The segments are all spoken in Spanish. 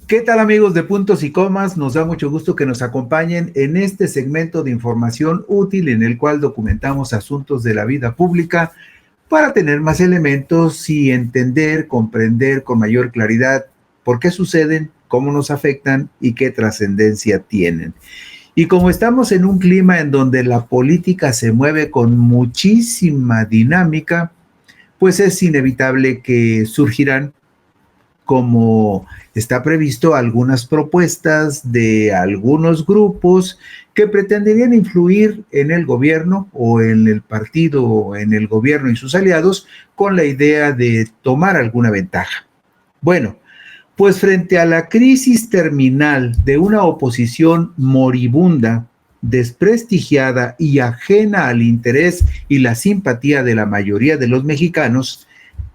¿Qué tal, amigos de Puntos y Comas? Nos da mucho gusto que nos acompañen en este segmento de información útil en el cual documentamos asuntos de la vida pública para tener más elementos y entender, comprender con mayor claridad por qué suceden, cómo nos afectan y qué trascendencia tienen. Y como estamos en un clima en donde la política se mueve con muchísima dinámica, pues es inevitable que surgirán, como está previsto, algunas propuestas de algunos grupos que pretenderían influir en el gobierno o en el partido o en el gobierno y sus aliados con la idea de tomar alguna ventaja. Bueno, pues frente a la crisis terminal de una oposición moribunda, desprestigiada y ajena al interés y la simpatía de la mayoría de los mexicanos,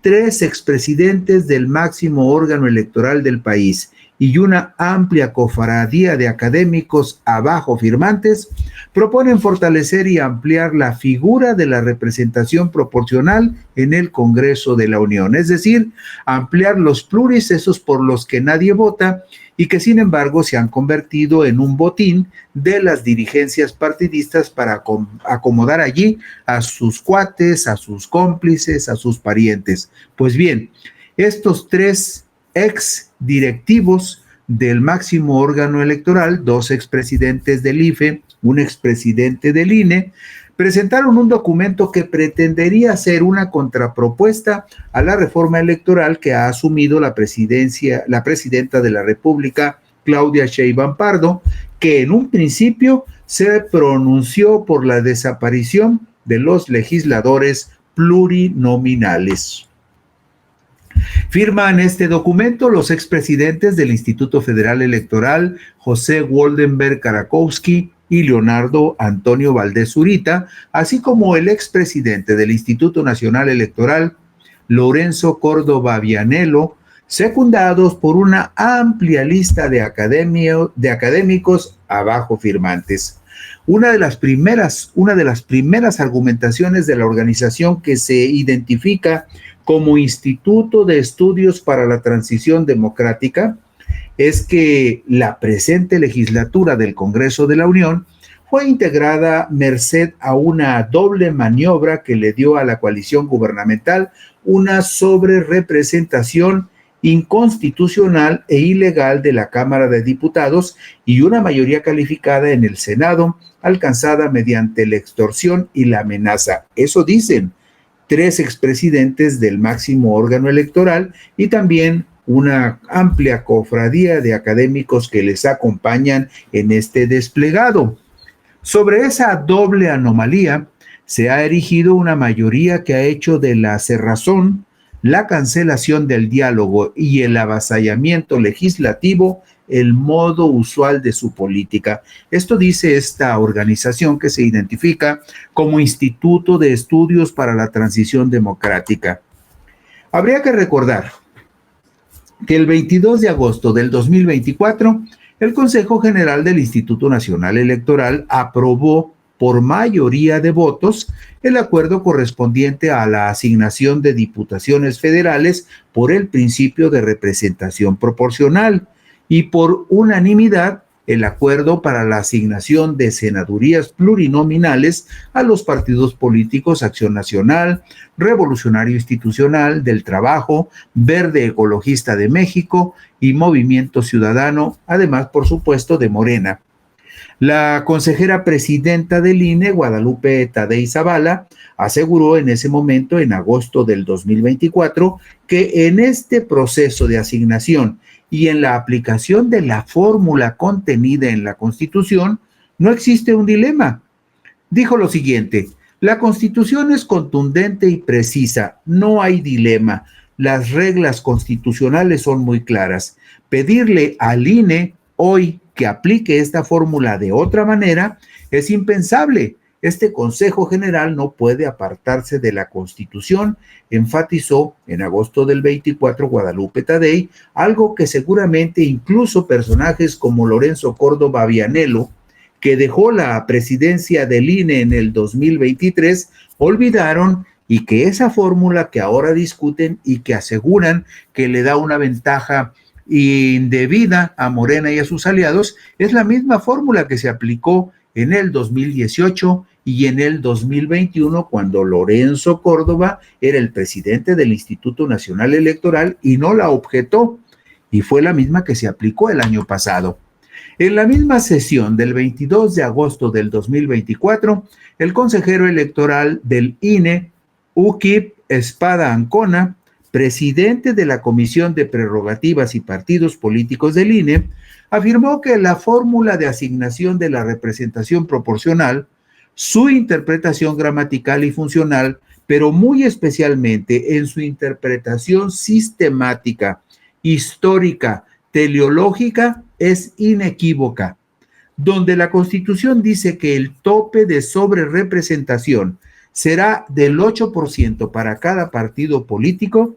tres expresidentes del máximo órgano electoral del país y una amplia cofradía de académicos abajo firmantes proponen fortalecer y ampliar la figura de la representación proporcional en el Congreso de la Unión, es decir, ampliar los pluris, esos por los que nadie vota y que sin embargo se han convertido en un botín de las dirigencias partidistas para acomodar allí a sus cuates, a sus cómplices, a sus parientes. Pues bien, estos tres ex directivos del máximo órgano electoral, dos expresidentes del IFE, un expresidente del INE, presentaron un documento que pretendería ser una contrapropuesta a la reforma electoral que ha asumido la presidenta de la República, Claudia Sheinbaum Pardo, que en un principio se pronunció por la desaparición de los legisladores plurinominales. Firman este documento los expresidentes del Instituto Federal Electoral, José Woldenberg Karakowski y Leonardo Antonio Valdés Zurita, así como el expresidente del Instituto Nacional Electoral, Lorenzo Córdoba Vianello, secundados por una amplia lista de académicos abajo firmantes. Una de las primeras argumentaciones de la organización, que se identifica como Instituto de Estudios para la Transición Democrática, es que la presente legislatura del Congreso de la Unión fue integrada merced a una doble maniobra que le dio a la coalición gubernamental una sobrerepresentación inconstitucional e ilegal de la Cámara de Diputados y una mayoría calificada en el Senado, alcanzada mediante la extorsión y la amenaza. Eso dicen tres expresidentes del máximo órgano electoral y también una amplia cofradía de académicos que les acompañan en este desplegado. Sobre esa doble anomalía se ha erigido una mayoría que ha hecho de la cerrazón, la cancelación del diálogo y el avasallamiento legislativo el modo usual de su política. Esto dice esta organización, que se identifica como Instituto de Estudios para la Transición Democrática. Habría que recordar que el 22 de agosto del 2024, el Consejo General del Instituto Nacional Electoral aprobó por mayoría de votos el acuerdo correspondiente a la asignación de diputaciones federales por el principio de representación proporcional y por unanimidad el acuerdo para la asignación de senadurías plurinominales a los partidos políticos Acción Nacional, Revolucionario Institucional, del Trabajo, Verde Ecologista de México y Movimiento Ciudadano, además, por supuesto, de Morena. La consejera presidenta del INE, Guadalupe Tadei Zavala, aseguró en ese momento, en agosto del 2024, que en este proceso de asignación y en la aplicación de la fórmula contenida en la Constitución, no existe un dilema. Dijo lo siguiente: la Constitución es contundente y precisa, no hay dilema, las reglas constitucionales son muy claras. Pedirle al INE hoy que aplique esta fórmula de otra manera es impensable. Este Consejo General no puede apartarse de la Constitución, enfatizó en agosto del 24 Guadalupe Tadei, algo que seguramente incluso personajes como Lorenzo Córdoba Vianello, que dejó la presidencia del INE en el 2023, olvidaron, y que esa fórmula que ahora discuten y que aseguran que le da una ventaja indebida a Morena y a sus aliados es la misma fórmula que se aplicó en el 2018 y en el 2021, cuando Lorenzo Córdoba era el presidente del Instituto Nacional Electoral y no la objetó, y fue la misma que se aplicó el año pasado. En la misma sesión del 22 de agosto del 2024, el consejero electoral del INE, Ukip Espada Ancona, presidente de la Comisión de Prerrogativas y Partidos Políticos del INE, afirmó que la fórmula de asignación de la representación proporcional, su interpretación gramatical y funcional, pero muy especialmente en su interpretación sistemática, histórica, teleológica, es inequívoca, donde la Constitución dice que el tope de sobrerepresentación será del 8% para cada partido político.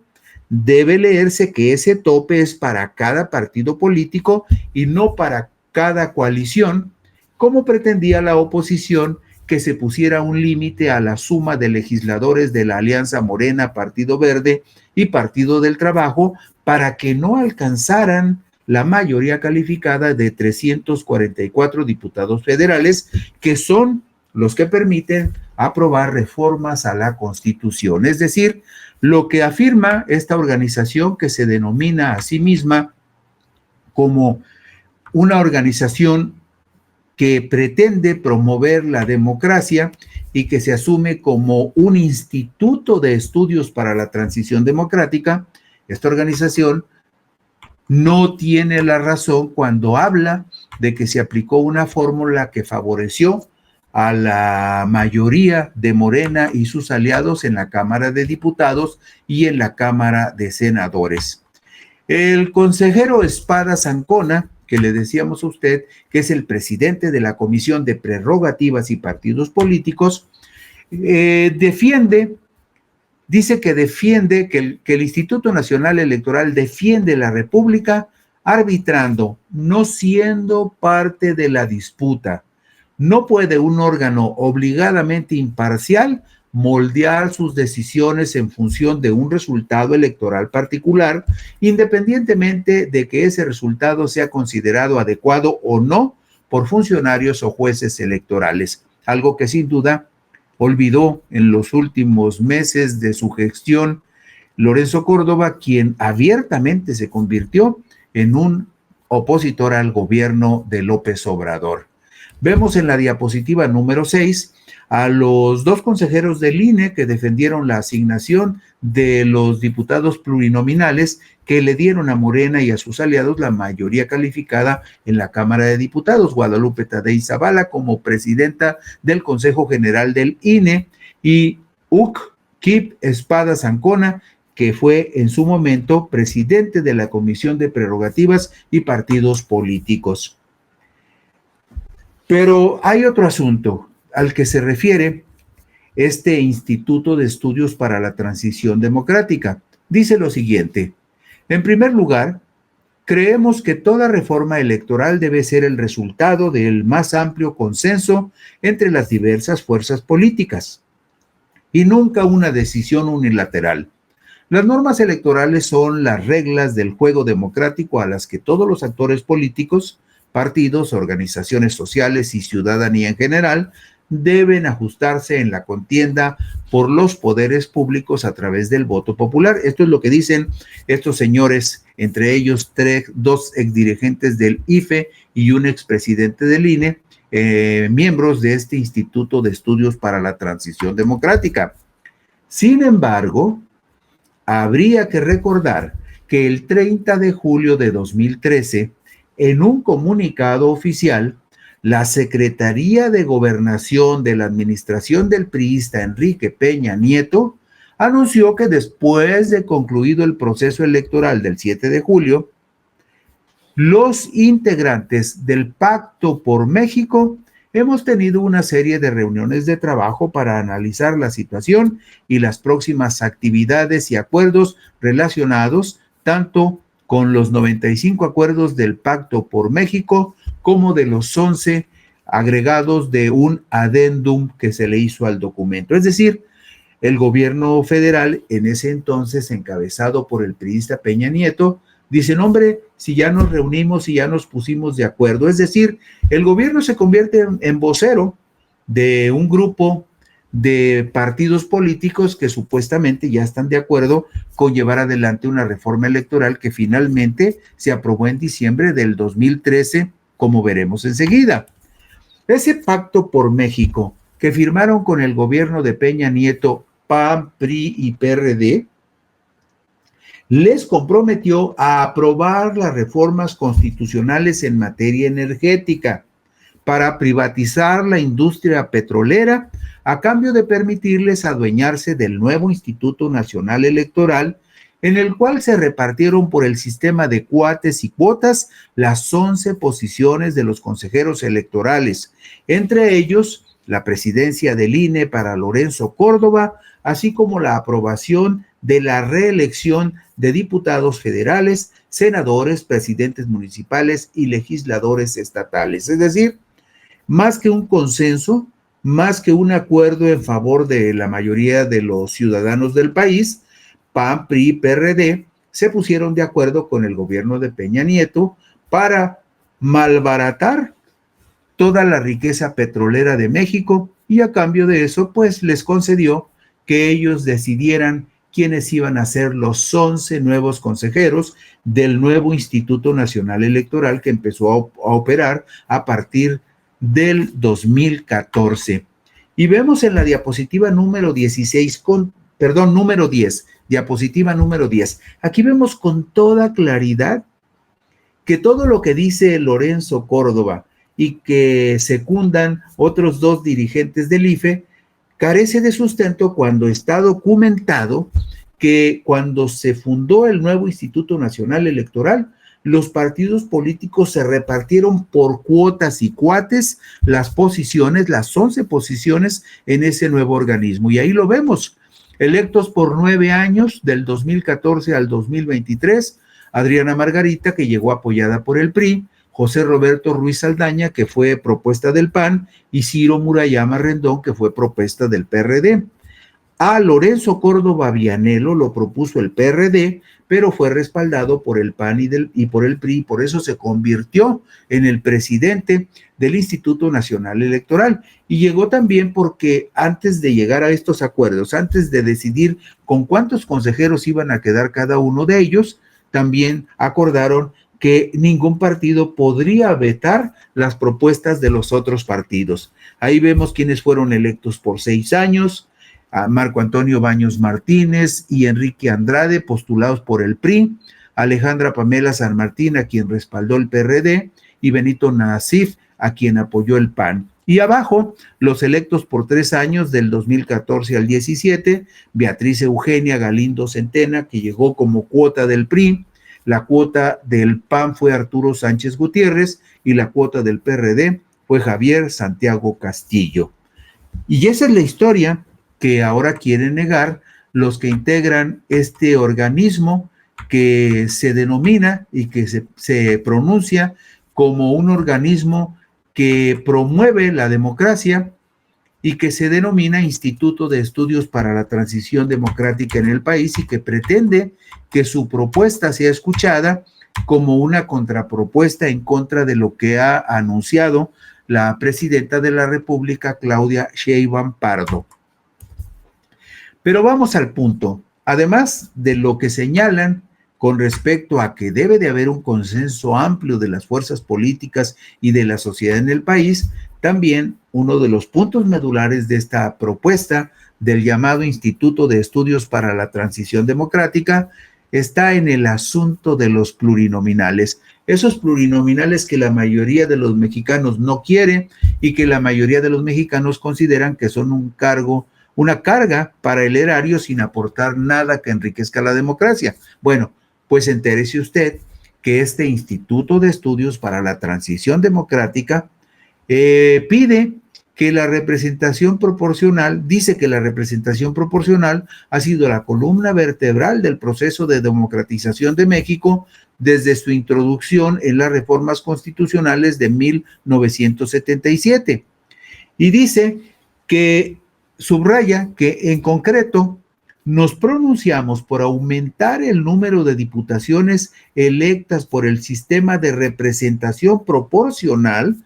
Debe leerse que ese tope es para cada partido político y no para cada coalición, como pretendía la oposición que se pusiera un límite a la suma de legisladores de la Alianza Morena, Partido Verde y Partido del Trabajo para que no alcanzaran la mayoría calificada de 344 diputados federales, que son los que permiten aprobar reformas a la Constitución. Es decir, lo que afirma esta organización, que se denomina a sí misma como una organización que pretende promover la democracia y que se asume como un instituto de estudios para la transición democrática, esta organización no tiene la razón cuando habla de que se aplicó una fórmula que favoreció a la mayoría de Morena y sus aliados en la Cámara de Diputados y en la Cámara de Senadores. El consejero Espadas Ancona, que le decíamos a usted, que es el presidente de la Comisión de Prerrogativas y Partidos Políticos, dice que defiende, que el Instituto Nacional Electoral defiende la República arbitrando, no siendo parte de la disputa. No puede un órgano obligadamente imparcial moldear sus decisiones en función de un resultado electoral particular, independientemente de que ese resultado sea considerado adecuado o no por funcionarios o jueces electorales, algo que sin duda olvidó en los últimos meses de su gestión Lorenzo Córdoba, quien abiertamente se convirtió en un opositor al gobierno de López Obrador. Vemos en la diapositiva número 6 a los dos consejeros del INE que defendieron la asignación de los diputados plurinominales que le dieron a Morena y a sus aliados la mayoría calificada en la Cámara de Diputados, Guadalupe Tadei Zavala como presidenta del Consejo General del INE y Ukip Espadas Ancona, que fue en su momento presidente de la Comisión de Prerrogativas y Partidos Políticos. Pero hay otro asunto al que se refiere este Instituto de Estudios para la Transición Democrática. Dice lo siguiente: en primer lugar, creemos que toda reforma electoral debe ser el resultado del más amplio consenso entre las diversas fuerzas políticas y nunca una decisión unilateral. Las normas electorales son las reglas del juego democrático a las que todos los actores políticos, partidos, organizaciones sociales y ciudadanía en general deben ajustarse en la contienda por los poderes públicos a través del voto popular. Esto es lo que dicen estos señores, entre ellos dos exdirigentes del IFE y un expresidente del INE, miembros de este Instituto de Estudios para la Transición Democrática. Sin embargo, habría que recordar que el 30 de julio de 2013, en un comunicado oficial, la Secretaría de Gobernación de la administración del priista Enrique Peña Nieto anunció que después de concluido el proceso electoral del 7 de julio, los integrantes del Pacto por México hemos tenido una serie de reuniones de trabajo para analizar la situación y las próximas actividades y acuerdos relacionados tanto con los 95 acuerdos del Pacto por México como de los 11 agregados de un adendum que se le hizo al documento. Es decir, el gobierno federal en ese entonces, encabezado por el priista Peña Nieto, Dicen, hombre, si ya nos reunimos y ya nos pusimos de acuerdo. Es decir, el gobierno se convierte en vocero de un grupo de partidos políticos que supuestamente ya están de acuerdo con llevar adelante una reforma electoral que finalmente se aprobó en diciembre del 2013, como veremos enseguida. Ese pacto por México que firmaron con el gobierno de Peña Nieto, PAN, PRI y PRD, les comprometió a aprobar las reformas constitucionales en materia energética para privatizar la industria petrolera a cambio de permitirles adueñarse del nuevo Instituto Nacional Electoral, en el cual se repartieron por el sistema de cuates y cuotas las 11 posiciones de los consejeros electorales, entre ellos la presidencia del INE para Lorenzo Córdoba, así como la aprobación de la reelección de diputados federales, senadores, presidentes municipales y legisladores estatales. Es decir, más que un consenso, más que un acuerdo en favor de la mayoría de los ciudadanos del país, PAN, PRI y PRD se pusieron de acuerdo con el gobierno de Peña Nieto para malbaratar toda la riqueza petrolera de México y a cambio de eso, pues les concedió que ellos decidieran quiénes iban a ser los 11 nuevos consejeros del nuevo Instituto Nacional Electoral que empezó a operar a partir del 2014. Y vemos en la diapositiva número 16, número 10, diapositiva número 10. Aquí vemos con toda claridad que todo lo que dice Lorenzo Córdoba y que secundan otros dos dirigentes del IFE carece de sustento cuando está documentado que cuando se fundó el nuevo Instituto Nacional Electoral, los partidos políticos se repartieron por cuotas y cuates las posiciones, las 11 posiciones en ese nuevo organismo. Y ahí lo vemos, electos por 9 años, del 2014 al 2023, Adriana Margarita, que llegó apoyada por el PRI, José Roberto Ruiz Saldaña, que fue propuesta del PAN, y Ciro Murayama Rendón, que fue propuesta del PRD. A Lorenzo Córdoba Vianello lo propuso el PRD, pero fue respaldado por el PAN y por el PRI, por eso se convirtió en el presidente del Instituto Nacional Electoral. Y llegó también porque antes de llegar a estos acuerdos, antes de decidir con cuántos consejeros iban a quedar cada uno de ellos, también acordaron que ningún partido podría vetar las propuestas de los otros partidos. Ahí vemos quiénes fueron electos por 6 años, a Marco Antonio Baños Martínez y Enrique Andrade, postulados por el PRI, Alejandra Pamela San Martín, a quien respaldó el PRD, y Benito Nasif, a quien apoyó el PAN. Y abajo, los electos por 3 años, del 2014 al 17, Beatriz Eugenia Galindo Centena, que llegó como cuota del PRI, la cuota del PAN fue Arturo Sánchez Gutiérrez y la cuota del PRD fue Javier Santiago Castillo. Y esa es la historia que ahora quieren negar los que integran este organismo que se denomina y que se pronuncia como un organismo que promueve la democracia y que se denomina Instituto de Estudios para la Transición Democrática en el país y que pretende que su propuesta sea escuchada como una contrapropuesta en contra de lo que ha anunciado la presidenta de la República, Claudia Sheinbaum Pardo. Pero vamos al punto. Además de lo que señalan con respecto a que debe de haber un consenso amplio de las fuerzas políticas y de la sociedad en el país, también uno de los puntos medulares de esta propuesta del llamado Instituto de Estudios para la Transición Democrática está en el asunto de los plurinominales. Esos plurinominales que la mayoría de los mexicanos no quiere y que la mayoría de los mexicanos consideran que son una carga para el erario sin aportar nada que enriquezca la democracia. Bueno, pues entérese usted que este Instituto de Estudios para la Transición Democrática pide que la representación proporcional, dice que la representación proporcional ha sido la columna vertebral del proceso de democratización de México desde su introducción en las reformas constitucionales de 1977. Y dice que subraya que en concreto nos pronunciamos por aumentar el número de diputaciones electas por el sistema de representación proporcional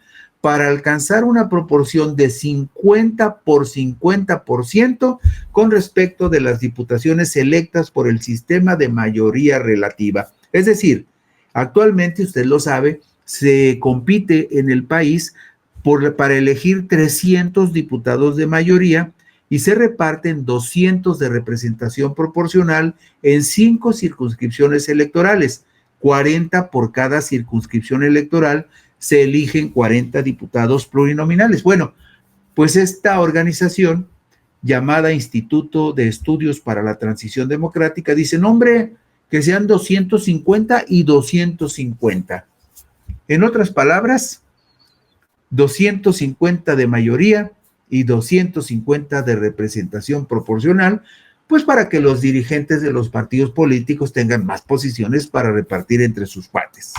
para alcanzar una proporción de 50 por 50% con respecto de las diputaciones electas por el sistema de mayoría relativa. Es decir, actualmente, usted lo sabe, se compite en el país para elegir 300 diputados de mayoría y se reparten 200 de representación proporcional en 5 circunscripciones electorales, 40 por cada circunscripción electoral. Se eligen 40 diputados plurinominales. Bueno, pues esta organización llamada Instituto de Estudios para la Transición Democrática dice, no, hombre, que sean 250 y 250. En otras palabras, 250 de mayoría y 250 de representación proporcional, pues para que los dirigentes de los partidos políticos tengan más posiciones para repartir entre sus cuates.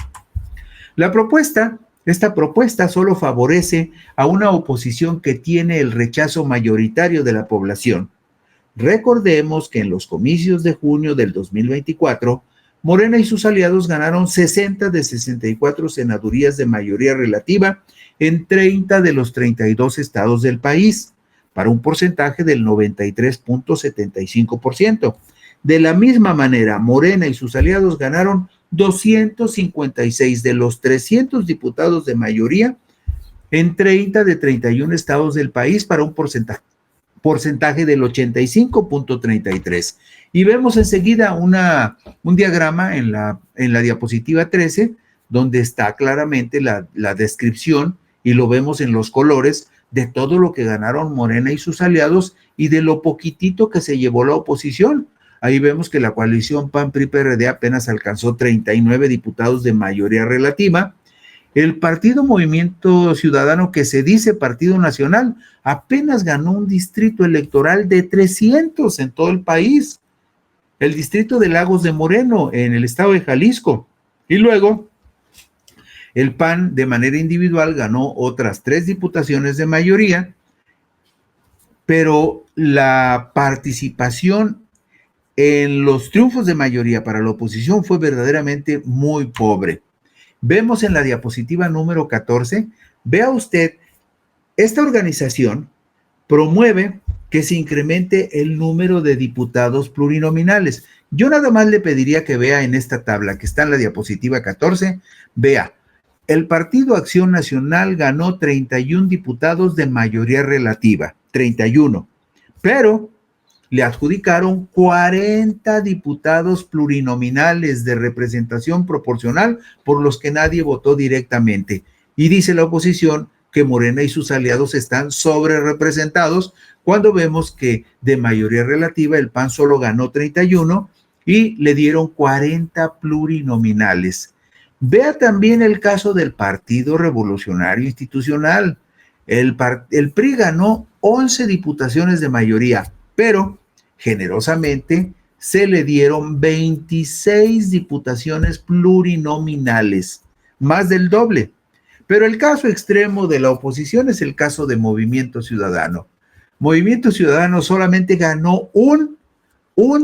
Esta propuesta solo favorece a una oposición que tiene el rechazo mayoritario de la población. Recordemos que en los comicios de junio del 2024, Morena y sus aliados ganaron 60 de 64 senadurías de mayoría relativa en 30 de los 32 estados del país, para un porcentaje del 93.75%. De la misma manera, Morena y sus aliados ganaron 256 de los 300 diputados de mayoría en 30 de 31 estados del país, para un porcentaje del 85.33%. Y vemos enseguida un diagrama en la diapositiva 13, donde está claramente la descripción, y lo vemos en los colores, de todo lo que ganaron Morena y sus aliados y de lo poquitito que se llevó la oposición. Ahí vemos que la coalición PAN-PRI-PRD apenas alcanzó 39 diputados de mayoría relativa. El partido Movimiento Ciudadano, que se dice Partido Nacional, apenas ganó un distrito electoral de 300 en todo el país. El distrito de Lagos de Moreno, en el estado de Jalisco. Y luego, el PAN de manera individual ganó otras 3 diputaciones de mayoría, pero la participación en los triunfos de mayoría para la oposición fue verdaderamente muy pobre. Vemos en la diapositiva número 14, vea usted, esta organización promueve que se incremente el número de diputados plurinominales. Yo nada más le pediría que vea en esta tabla que está en la diapositiva 14, vea, el Partido Acción Nacional ganó 31 diputados de mayoría relativa, 31, pero le adjudicaron 40 diputados plurinominales de representación proporcional por los que nadie votó directamente. Y dice la oposición que Morena y sus aliados están sobre representados, cuando vemos que de mayoría relativa el PAN solo ganó 31 y le dieron 40 plurinominales. Vea también el caso del Partido Revolucionario Institucional. El PRI ganó 11 diputaciones de mayoría, pero generosamente se le dieron 26 diputaciones plurinominales, más del doble. Pero el caso extremo de la oposición es el caso de Movimiento Ciudadano. Movimiento Ciudadano solamente ganó un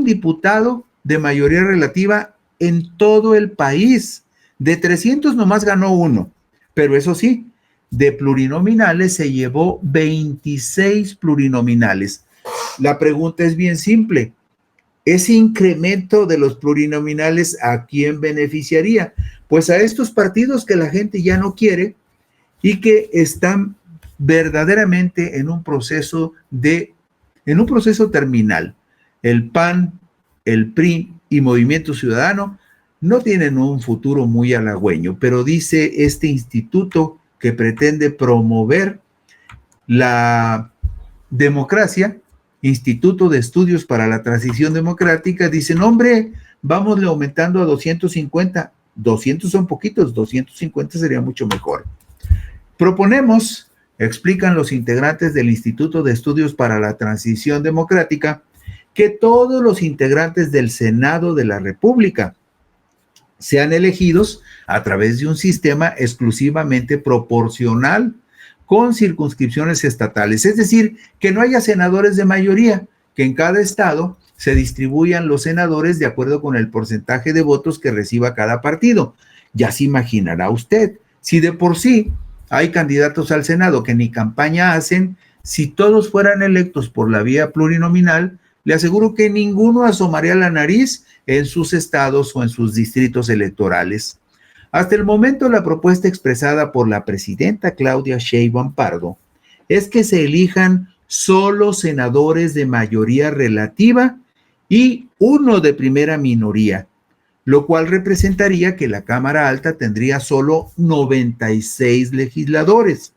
diputado de mayoría relativa en todo el país. De 300 nomás ganó 1, pero eso sí, de plurinominales se llevó 26 plurinominales. La pregunta es bien simple. ¿Ese incremento de los plurinominales a quién beneficiaría? Pues a estos partidos que la gente ya no quiere y que están verdaderamente en un proceso terminal. El PAN, el PRI y Movimiento Ciudadano no tienen un futuro muy halagüeño, pero dice este instituto que pretende promover la democracia, Instituto de Estudios para la Transición Democrática, dicen, hombre, vámosle aumentando a 250, 200 son poquitos, 250 sería mucho mejor. Proponemos, explican los integrantes del Instituto de Estudios para la Transición Democrática, que todos los integrantes del Senado de la República sean elegidos a través de un sistema exclusivamente proporcional con circunscripciones estatales, es decir, que no haya senadores de mayoría, que en cada estado se distribuyan los senadores de acuerdo con el porcentaje de votos que reciba cada partido. Ya se imaginará usted, si de por sí hay candidatos al Senado que ni campaña hacen, si todos fueran electos por la vía plurinominal, le aseguro que ninguno asomaría la nariz en sus estados o en sus distritos electorales. Hasta el momento, la propuesta expresada por la presidenta Claudia Sheinbaum Pardo es que se elijan solo senadores de mayoría relativa y uno de primera minoría, lo cual representaría que la Cámara Alta tendría solo 96 legisladores.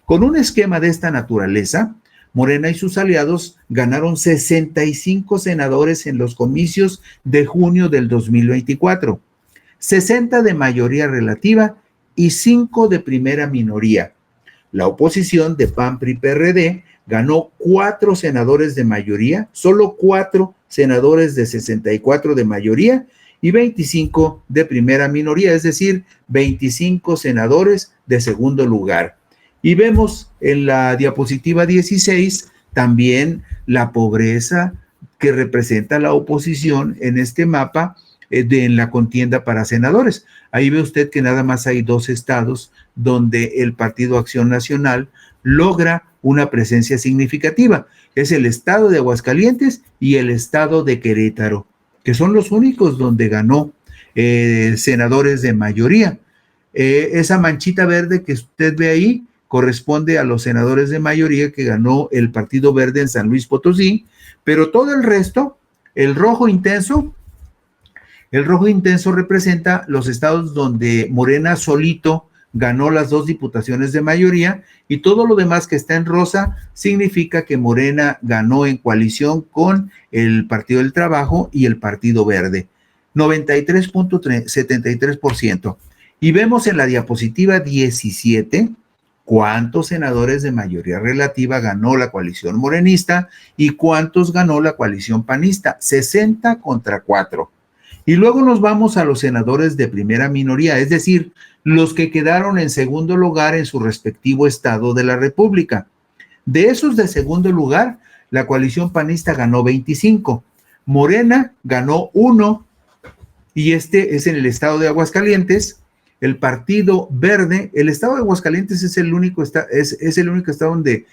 Con un esquema de esta naturaleza, Morena y sus aliados ganaron 65 senadores en los comicios de junio del 2024, 60 de mayoría relativa y 5 de primera minoría. La oposición de PAN, PRI, PRD ganó 4 senadores de mayoría, solo 4 senadores de 64 de mayoría y 25 de primera minoría, es decir, 25 senadores de segundo lugar. Y vemos en la diapositiva 16 también la pobreza que representa la oposición en este mapa en la contienda para senadores. Ahí ve usted que nada más hay 2 estados donde el Partido Acción Nacional logra una presencia significativa. Es el estado de Aguascalientes y el estado de Querétaro, que son los únicos donde ganó senadores de mayoría. Esa manchita verde que usted ve ahí corresponde a los senadores de mayoría que ganó el Partido Verde en San Luis Potosí, pero todo el resto, el rojo intenso representa los estados donde Morena solito ganó las 2 diputaciones de mayoría, y todo lo demás que está en rosa significa que Morena ganó en coalición con el Partido del Trabajo y el Partido Verde, 93.73%. Y vemos en la diapositiva 17 cuántos senadores de mayoría relativa ganó la coalición morenista y cuántos ganó la coalición panista, 60 contra 4. Y luego nos vamos a los senadores de primera minoría, es decir, los que quedaron en segundo lugar en su respectivo estado de la República. De esos de segundo lugar, la coalición panista ganó 25, Morena ganó 1, y este es en el estado de Aguascalientes. El Partido Verde, el estado de Aguascalientes es el único estado donde,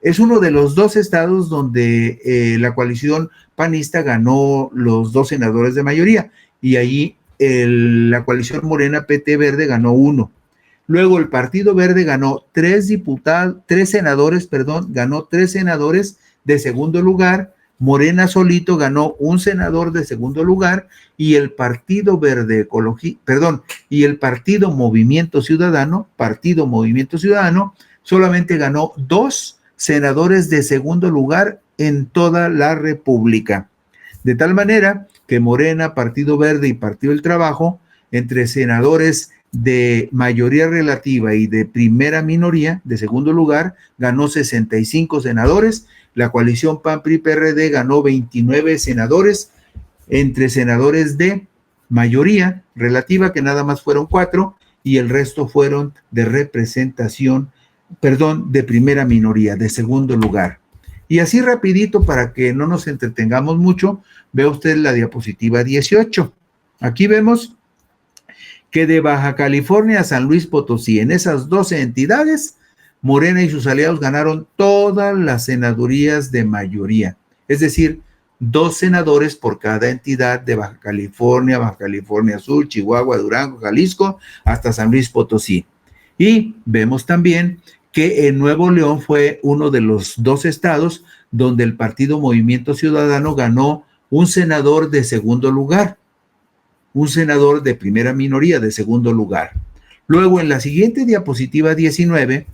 es uno de los 2 estados donde la coalición panista ganó los 2 senadores de mayoría, y allí la coalición Morena PT Verde ganó 1. Luego el Partido Verde ganó 3 senadores de segundo lugar. Morena solito ganó 1 senador de segundo lugar, y el Partido Verde y el Partido Movimiento Ciudadano solamente ganó 2 senadores de segundo lugar en toda la República. De tal manera que Morena, Partido Verde y Partido del Trabajo, entre senadores de mayoría relativa y de primera minoría, de segundo lugar, ganó 65 senadores. La coalición PAN-PRI-PRD ganó 29 senadores, entre senadores de mayoría relativa, que nada más fueron 4, y el resto fueron de de primera minoría, de segundo lugar. Y así rapidito, para que no nos entretengamos mucho, ve usted la diapositiva 18. Aquí vemos que de Baja California a San Luis Potosí, en esas 12 entidades, Morena y sus aliados ganaron todas las senadurías de mayoría, es decir, 2 senadores por cada entidad de Baja California Sur, Chihuahua, Durango, Jalisco, hasta San Luis Potosí. Y vemos también que en Nuevo León fue uno de los 2 estados donde el Partido Movimiento Ciudadano ganó un senador de segundo lugar, un senador de primera minoría de segundo lugar. Luego, en la siguiente diapositiva 19,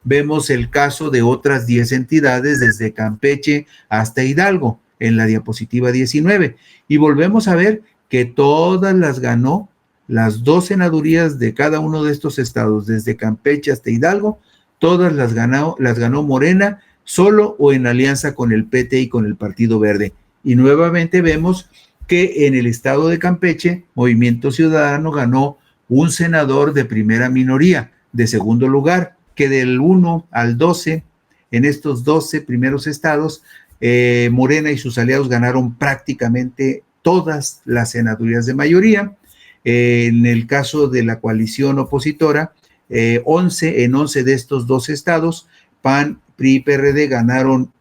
vemos el caso de otras 10 entidades desde Campeche hasta Hidalgo, en la diapositiva 19, y volvemos a ver que todas las ganó, las 2 senadurías de cada uno de estos estados, desde Campeche hasta Hidalgo, todas las ganó Morena, solo o en alianza con el PT y con el Partido Verde. Y nuevamente vemos que en el estado de Campeche, Movimiento Ciudadano ganó un senador de primera minoría, de segundo lugar, que del 1 al 12, en estos 12 primeros estados, Morena y sus aliados ganaron prácticamente todas las senadurías de mayoría. En el caso de la coalición opositora, 11 de estos 12 estados, PAN, PRI y PRD ganaron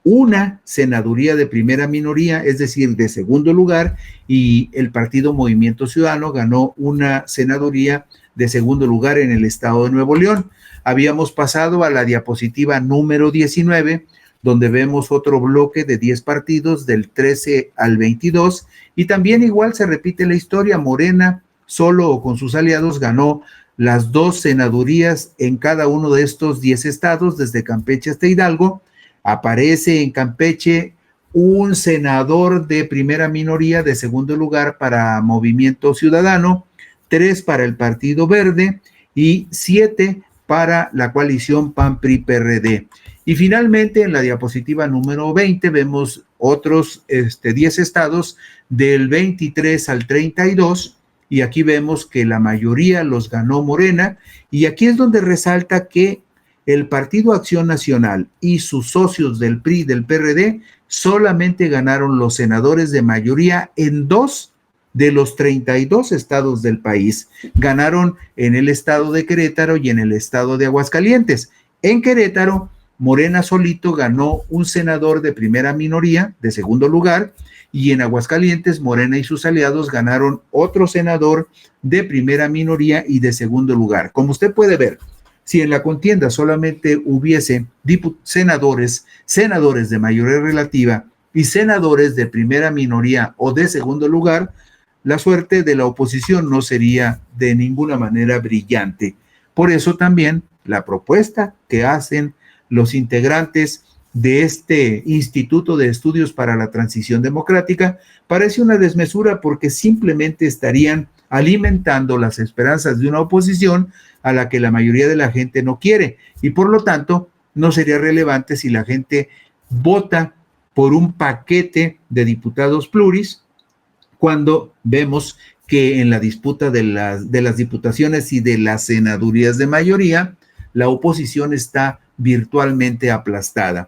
una senaduría de primera minoría, es decir, de segundo lugar, y el partido Movimiento Ciudadano ganó una senaduría de segundo lugar en el estado de Nuevo León. Habíamos pasado a la diapositiva número 19, donde vemos otro bloque de 10 partidos del 13 al 22, y también igual se repite la historia. Morena, solo o con sus aliados, ganó las 2 senadurías en cada uno de estos 10 estados, desde Campeche hasta Hidalgo. Aparece en Campeche un senador de primera minoría de segundo lugar para Movimiento Ciudadano, 3 para el Partido Verde y 7 para la coalición PAN-PRI-PRD. Y finalmente, en la diapositiva número 20, vemos otros 10 estados del 23 al 32, y aquí vemos que la mayoría los ganó Morena, y aquí es donde resalta que el Partido Acción Nacional y sus socios del PRI y del PRD solamente ganaron los senadores de mayoría en 2 de los 32 estados del país. Ganaron en el estado de Querétaro y en el estado de Aguascalientes. En Querétaro, Morena solito ganó un senador de primera minoría, de segundo lugar, y en Aguascalientes, Morena y sus aliados ganaron otro senador de primera minoría y de segundo lugar. Como usted puede ver, si en la contienda solamente hubiese senadores de mayoría relativa y senadores de primera minoría o de segundo lugar, la suerte de la oposición no sería de ninguna manera brillante. Por eso también la propuesta que hacen los integrantes de este Instituto de Estudios para la Transición Democrática parece una desmesura, porque simplemente estarían alimentando las esperanzas de una oposición a la que la mayoría de la gente no quiere, y por lo tanto no sería relevante si la gente vota por un paquete de diputados pluris, cuando vemos que en la disputa de las diputaciones y de las senadurías de mayoría, la oposición está virtualmente aplastada.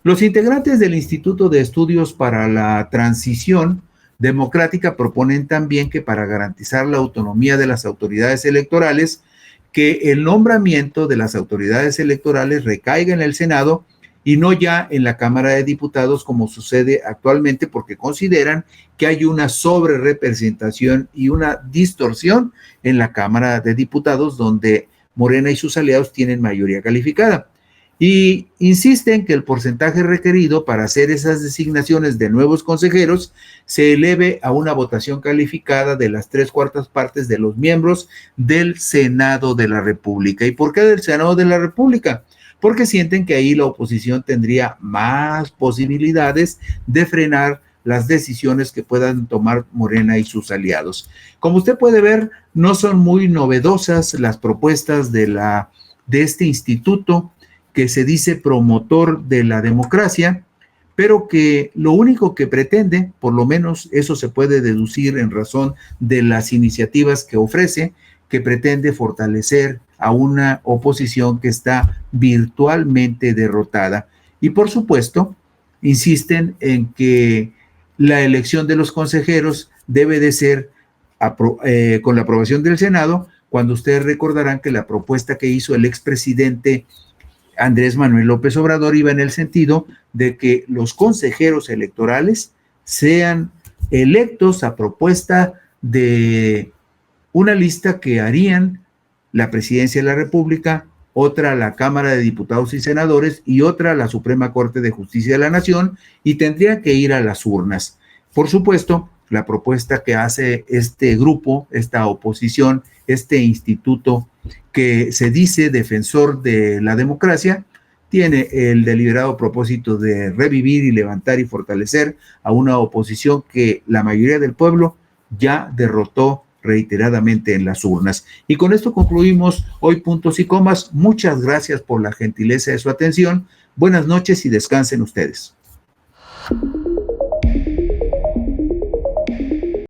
Los integrantes del Instituto de Estudios para la Transición Democrática proponen también que, para garantizar la autonomía de las autoridades electorales, que el nombramiento de las autoridades electorales recaiga en el Senado y no ya en la Cámara de Diputados, como sucede actualmente, porque consideran que hay una sobrerepresentación y una distorsión en la Cámara de Diputados, donde Morena y sus aliados tienen mayoría calificada. Y insisten que el porcentaje requerido para hacer esas designaciones de nuevos consejeros se eleve a una votación calificada de las 3/4 partes de los miembros del Senado de la República. ¿Y por qué del Senado de la República? Porque sienten que ahí la oposición tendría más posibilidades de frenar las decisiones que puedan tomar Morena y sus aliados. Como usted puede ver, no son muy novedosas las propuestas de este instituto, que se dice promotor de la democracia, pero que lo único que pretende, por lo menos eso se puede deducir en razón de las iniciativas que ofrece, que pretende fortalecer a una oposición que está virtualmente derrotada. Y por supuesto, insisten en que la elección de los consejeros debe de ser con la aprobación del Senado, cuando ustedes recordarán que la propuesta que hizo el expresidente Andrés Manuel López Obrador iba en el sentido de que los consejeros electorales sean electos a propuesta de una lista que harían la Presidencia de la República, otra la Cámara de Diputados y Senadores y otra la Suprema Corte de Justicia de la Nación, y tendría que ir a las urnas. Por supuesto, la propuesta que hace este grupo, esta oposición, este instituto que se dice defensor de la democracia, tiene el deliberado propósito de revivir y levantar y fortalecer a una oposición que la mayoría del pueblo ya derrotó reiteradamente en las urnas. Y con esto concluimos hoy Puntos y Comas. Muchas gracias por la gentileza de su atención. Buenas noches y descansen ustedes.